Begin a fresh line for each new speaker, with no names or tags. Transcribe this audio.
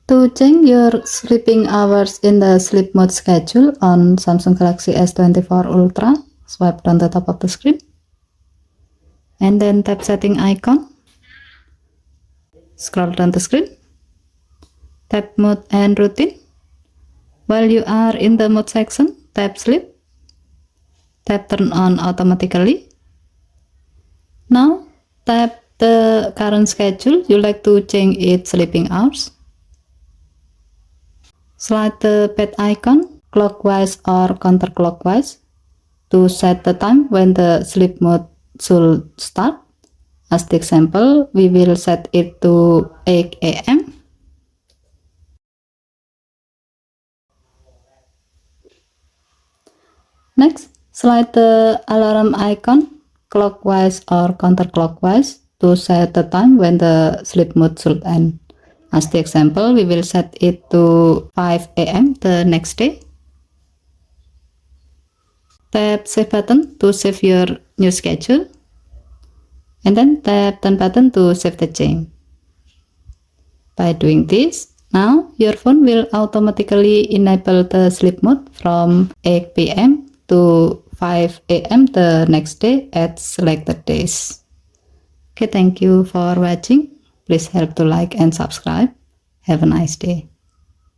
To change your sleeping hours in the sleep mode schedule on Samsung Galaxy S24 Ultra, swipe down the top of the screen and then tap setting icon. Scroll down the screen, tap mode and routine. While you are in the mode section, tap sleep, tap turn on automatically. Now tap the current schedule you like to change its sleeping hours. Slide the bed icon clockwise or counterclockwise to set the time when the sleep mode should start. As the example, we will set it to 8 a.m. Next, slide the alarm icon clockwise or counterclockwise to set the time when the sleep mode should end. As the example, we will set it to 5 a.m. the next day. Tap save button to save your new schedule. And then tap done button to save the change. By doing this, now your phone will automatically enable the sleep mode from 8 p.m. to 5 a.m. the next day at selected days. Okay, thank you for watching. Please help to like and subscribe. Have a nice day.